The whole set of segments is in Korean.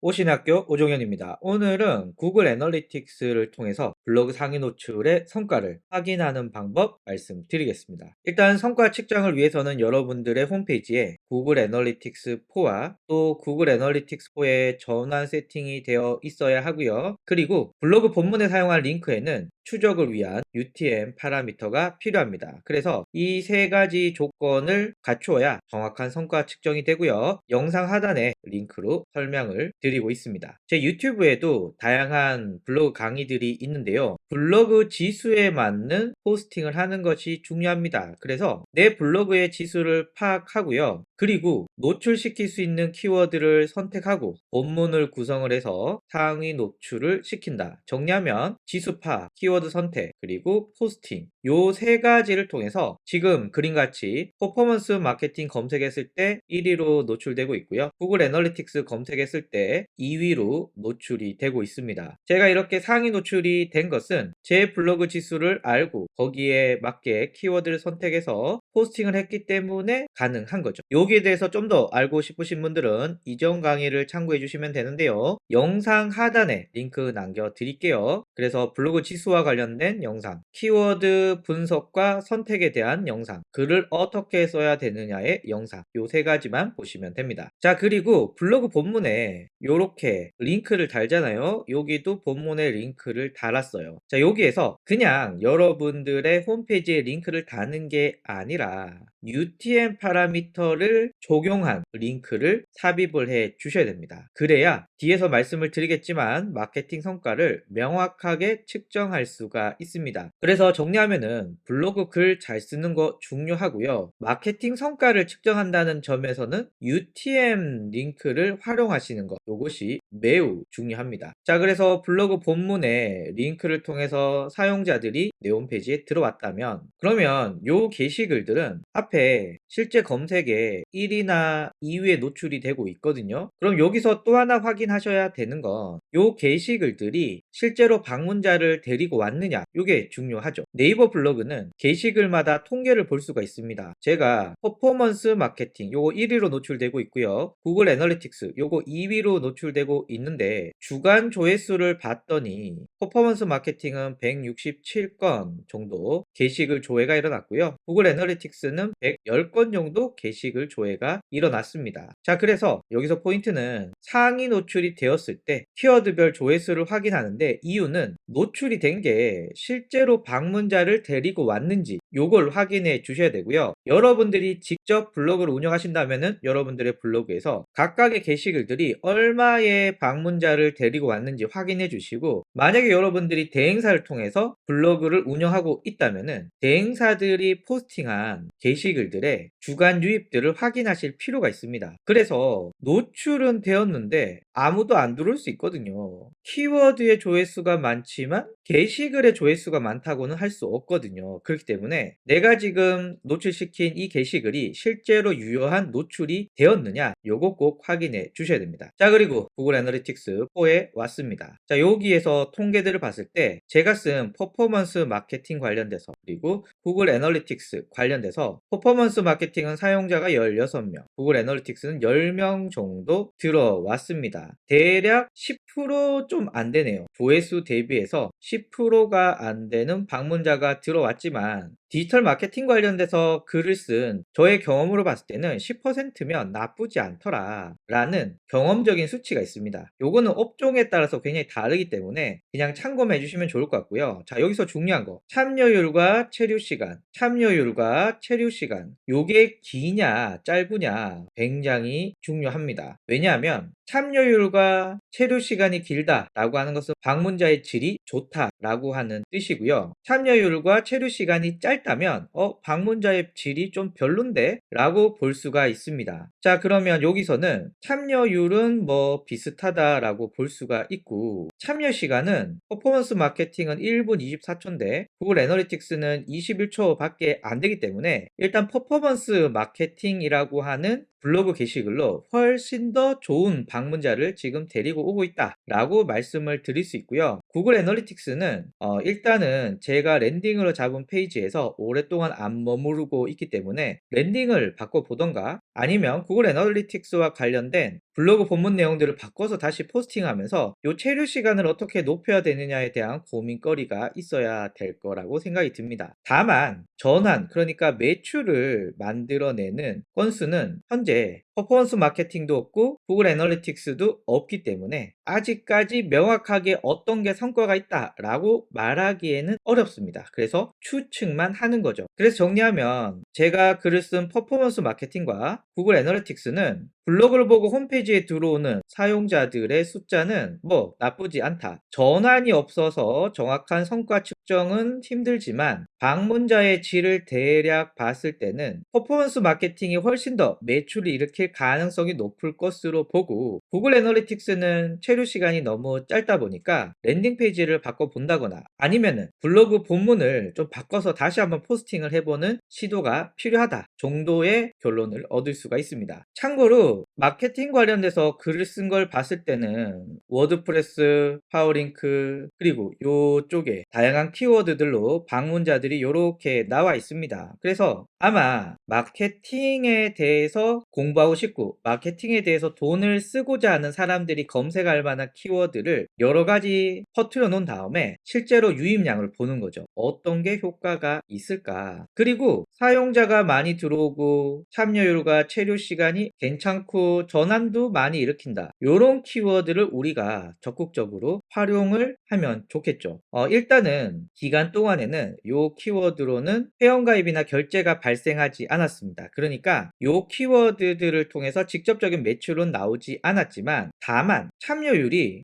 오신학교 오종현입니다. 오늘은 구글 애널리틱스를 통해서 블로그 상위 노출의 성과를 확인하는 방법 말씀드리겠습니다. 일단 성과 측정을 위해서는 여러분들의 홈페이지에 구글 애널리틱스 4와 또 구글 애널리틱스 4의 전환 세팅이 되어 있어야 하고요. 그리고 블로그 본문에 사용할 링크에는 추적을 위한 UTM 파라미터가 필요합니다. 그래서 이 세 가지 조건을 갖추어야 정확한 성과 측정이 되고요. 영상 하단에 링크로 설명을 드리고 있습니다. 제 유튜브에도 다양한 블로그 강의들이 있는데요. 블로그 지수에 맞는 포스팅을 하는 것이 중요합니다. 그래서 내 블로그의 지수를 파악하고요. 그리고 노출시킬 수 있는 키워드를 선택하고 본문을 구성을 해서 상위 노출을 시킨다. 정리하면 지수 파악, 키워드 선택, 그리고 포스팅 요 세 가지를 통해서 지금 그림같이 퍼포먼스 마케팅 검색했을 때 1위로 노출되고 있고요. 구글 애널리틱스 검색했을 때 2위로 노출이 되고 있습니다. 제가 이렇게 상위 노출이 된 것은 제 블로그 지수를 알고 거기에 맞게 키워드를 선택해서 포스팅을 했기 때문에 가능한 거죠. 여기에 대해서 좀 더 알고 싶으신 분들은 이전 강의를 참고해 주시면 되는데요. 영상 하단에 링크 남겨드릴게요. 그래서 블로그 지수와 관련된 영상, 키워드 분석과 선택에 대한 영상, 글을 어떻게 써야 되느냐의 영상, 요 세 가지만 보시면 됩니다. 자, 그리고 블로그 본문에 요렇게 링크를 달잖아요. 여기도 본문에 링크를 달았어요. 자, 여기에서 그냥 여러분들의 홈페이지에 링크를 다는 게 아니라 UTM 파라미터를 적용한 링크를 삽입을 해 주셔야 됩니다. 그래야 뒤에서 말씀을 드리겠지만 마케팅 성과를 명확하게 측정할 수가 있습니다. 그래서 정리하면은 블로그 글 잘 쓰는 거 중요하고요. 마케팅 성과를 측정한다는 점에서는 UTM 링크를 활용하시는 것, 이것이 매우 중요합니다. 자, 그래서 블로그 본문에 링크를 통해서 사용자들이 내 홈페이지에 들어왔다면 그러면 요 게시글들은 앞에 실제 검색에 1위나 2위에 노출이 되고 있거든요. 그럼 여기서 또 하나 확인하셔야 되는 건 요 게시글들이 실제로 방문자를 데리고 왔느냐, 요게 중요하죠. 네이버 블로그는 게시글마다 통계를 볼 수가 있습니다. 제가 퍼포먼스 마케팅 요거 1위로 노출되고 있고요. 구글 애널리틱스 요거 2위로 노출되고 있는데 주간 조회수를 봤더니 퍼포먼스 마케팅은 167건 정도 게시글 조회가 일어났고요. 구글 애널리틱스는 110건 정도 게시글 조회가 일어났습니다. 자, 그래서 여기서 포인트는 상위 노출이 되었을 때 키워드별 조회수를 확인하는데 이유는 노출이 된 게 실제로 방문자를 데리고 왔는지 요걸 확인해 주셔야 되고요. 여러분들이 직접 블로그를 운영하신다면은 여러분들의 블로그에서 각각의 게시글들이 얼마의 방문자를 데리고 왔는지 확인해 주시고, 만약에 여러분들이 대행사를 통해서 블로그를 운영하고 있다면은 대행사들이 포스팅한 게시글들의 주간 유입들을 확인하실 필요가 있습니다. 그래서 노출은 되었는데 아무도 안 들어올 수 있거든요. 키워드의 조회수가 많지만 게시글의 조회수가 많다고는 할 수 없거든요. 그렇기 때문에 내가 지금 노출시킨 이 게시글이 실제로 유효한 노출이 되었느냐, 요거 꼭 확인해 주셔야 됩니다. 자, 그리고 구글 애널리틱스 4에 왔습니다. 자, 여기에서 통계들을 봤을 때 제가 쓴 퍼포먼스 마케팅 관련돼서 그리고 구글 애널리틱스 관련돼서 퍼포먼스 마케팅은 사용자가 16명, 구글 애널리틱스는 10명 정도 들어왔습니다. 대략 10%좀 안 되네요. 조회수 대비해서 10%가 안 되는 방문자가 들어왔지만 디지털 마케팅 관련돼서 글을 쓴 저의 경험으로 봤을 때는 10%면 나쁘지 않더라 라는 경험적인 수치가 있습니다. 요거는 업종에 따라서 굉장히 다르기 때문에 그냥 참고해 주시면 좋을 것 같고요. 자, 여기서 중요한 거 참여율과 체류 시간, 참여율과 체류 시간 요게 기냐 짧으냐 굉장히 중요합니다. 왜냐하면 참여율과 체류 시간이 길다라고 하는 것은 방문자의 질이 좋다라고 하는 뜻이고요. 참여율과 체류 시간이 짧다면 방문자의 질이 좀 별론데? 라고 볼 수가 있습니다. 자, 그러면 여기서는 참여율은 뭐 비슷하다라고 볼 수가 있고 참여 시간은 퍼포먼스 마케팅은 1분 24초인데 구글 애널리틱스는 21초밖에 안 되기 때문에 일단 퍼포먼스 마케팅이라고 하는 블로그 게시글로 훨씬 더 좋은 방문자를 지금 데리고 오고 있다 라고 말씀을 드릴 수 있고요. 구글 애널리틱스는 일단은 제가 랜딩으로 잡은 페이지에서 오랫동안 안 머무르고 있기 때문에 랜딩을 바꿔보던가 아니면 구글 애널리틱스와 관련된 블로그 본문 내용들을 바꿔서 다시 포스팅하면서 요 체류 시간을 어떻게 높여야 되느냐에 대한 고민거리가 있어야 될 거라고 생각이 듭니다. 다만 전환, 그러니까 매출을 만들어내는 건수는 현재 퍼포먼스 마케팅도 없고 구글 애널리틱스도 없기 때문에 아직까지 명확하게 어떤 게 성과가 있다라고 말하기에는 어렵습니다. 그래서 추측만 하는 거죠. 그래서 정리하면 제가 글을 쓴 퍼포먼스 마케팅과 구글 애널리틱스는 블로그를 보고 홈페이지에 들어오는 사용자들의 숫자는 뭐 나쁘지 않다. 전환이 없어서 정확한 성과 측정은 힘들지만 방문자의 질을 대략 봤을 때는 퍼포먼스 마케팅이 훨씬 더 매출을 일으킬 가능성이 높을 것으로 보고, 구글 애널리틱스는 체류 시간이 너무 짧다 보니까 랜딩 페이지를 바꿔 본다거나 아니면은 블로그 본문을 좀 바꿔서 다시 한번 포스팅을 해보는 시도가 필요하다 정도의 결론을 얻을 수가 있습니다. 참고로 마케팅 관련돼서 글을 쓴 걸 봤을 때는 워드프레스, 파워링크, 그리고 요쪽에 다양한 키워드들로 방문자들이 요렇게 나와 있습니다. 그래서 아마 마케팅에 대해서 공부하고 싶고 마케팅에 대해서 돈을 쓰고자 하는 사람들이 검색할 만한 키워드를 여러 가지 퍼뜨려 놓은 다음에 실제로 유입량을 보는 거죠. 어떤 게 효과가 있을까? 그리고 사용자가 많이 들어오고 참여율과 체류 시간이 괜찮고 전환도 많이 일으킨다. 요런 키워드를 우리가 적극적으로 활용을 하면 좋겠죠. 일단은 기간 동안에는 요 키워드로는 회원가입이나 결제가 발생하지 않았습니다. 그러니까 요 키워드들을 통해서 직접적인 매출은 나오지 않았지만 다만 참여율이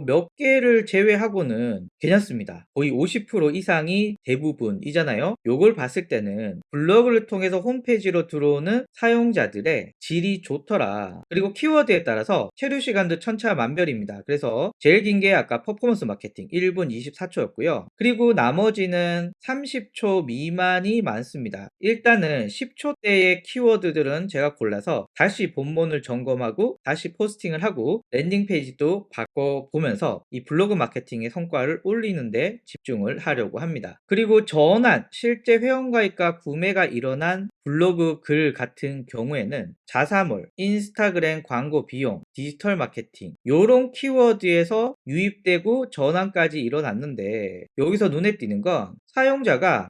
몇 개를 제외하고는 괜찮습니다. 거의 50% 이상이 대부분이잖아요. 요걸 봤을 때는 블로그를 통해서 홈페이지로 들어오는 사용자들의 질이 좋더라. 그리고 키워드에 따라서 체류 시간도 천차만별입니다. 그래서 제일 긴 게 아까 퍼포먼스 마케팅 1분 24초였고요. 그리고 나머지는 30초 미만이 많습니다. 일단은 10초대의 키워드들은 제가 골라서 다시 본문을 점검하고 다시 포스팅을 하고 랜딩 페이지도 바꿔보면서 이 블로그 마케팅의 성과를 올리는데 집중을 하려고 합니다. 그리고 전환, 실제 회원가입과 구매가 일어난 블로그 글 같은 경우에는 자사몰, 인스타그램 광고 비용, 디지털 마케팅 요런 키워드에서 유입되고 전환까지 일어났는데 여기서 눈에 띄는 건 사용자가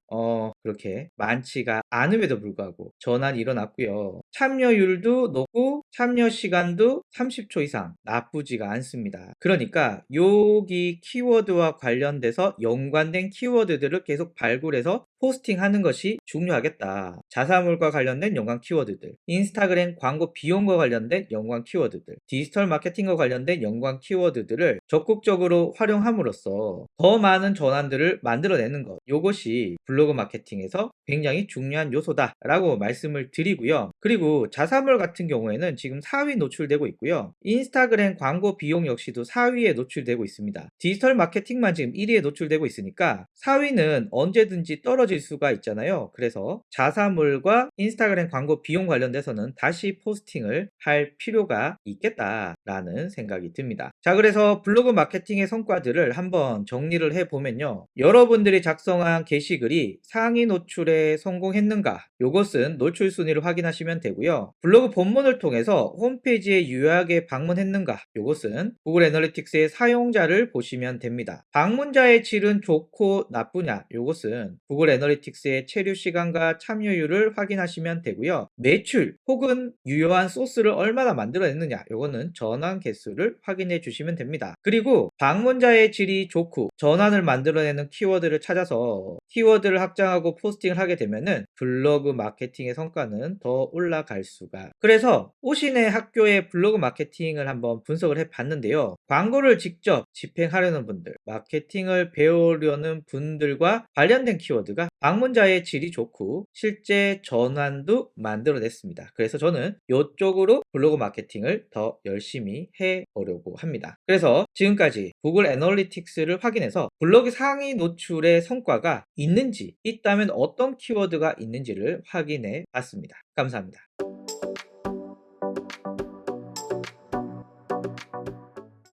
그렇게 많지가 않음에도 불구하고 전환이 일어났고요. 참여율도 높고 참여 시간도 30초 이상 나쁘지가 않습니다. 그러니까 여기 키워드와 관련돼서 연관된 키워드들을 계속 발굴해서 포스팅하는 것이 중요하겠다. 자사몰과 관련된 연관 키워드들, 인스타그램 광고 비용과 관련된 연관 키워드들, 디지털 마케팅과 관련된 연관 키워드들을 적극적으로 활용함으로써 더 많은 전환들을 만들어내는 것, 이것이 블로그 마케팅에서 굉장히 중요한 요소다라고 말씀을 드리고요. 그리고 자사몰 같은 경우에는 지금 4위 노출되고 있고요. 인스타그램 광고 비용 역시도 4위에 노출되고 있습니다. 디지털 마케팅만 지금 1위에 노출되고 있으니까 4위는 언제든지 떨어질 수가 있잖아요. 그래서 자사몰과 인스타그램 광고 비용 관련돼서는 다시 포스팅을 할 필요가 있겠다라는 생각이 듭니다. 자, 그래서 블로그 마케팅의 성과들을 한번 정리를 해보면요. 여러분들이 작성한 게시글이 상위 노출에 성공했는가? 이것은 노출 순위를 확인하시면 되고요. 블로그 본문을 통해서 홈페이지에 유효하게 방문했는가? 이것은 구글 애널리틱스의 사용자를 보시면 됩니다. 방문자의 질은 좋고 나쁘냐? 이것은 구글 애널리틱스의 체류 시간과 참여율을 확인하시면 되고요. 매출 혹은 유효한 소스를 얼마나 만들어냈느냐? 이거는 전환 개수를 확인해 주시면 됩니다. 그리고 방문자의 질이 좋고 전환을 만들어내는 키워드를 찾아서 키워드를 확장하고 포스팅을 하게 되면은 블로그 마케팅의 성과는 더 올라갈 수가. 그래서 오신의 학교의 블로그 마케팅을 한번 분석을 해 봤는데요. 광고를 직접 집행하려는 분들, 마케팅을 배우려는 분들과 관련된 키워드가 방문자의 질이 좋고 실제 전환도 만들어냈습니다. 그래서 저는 이쪽으로 블로그 마케팅을 더 열심히 해보려고 합니다. 그래서 지금까지 구글 애널리틱스를 확인해서 블로그 상위 노출의 성과가 있는지, 있다면 어떤 키워드가 있는지를 확인해 봤습니다. 감사합니다.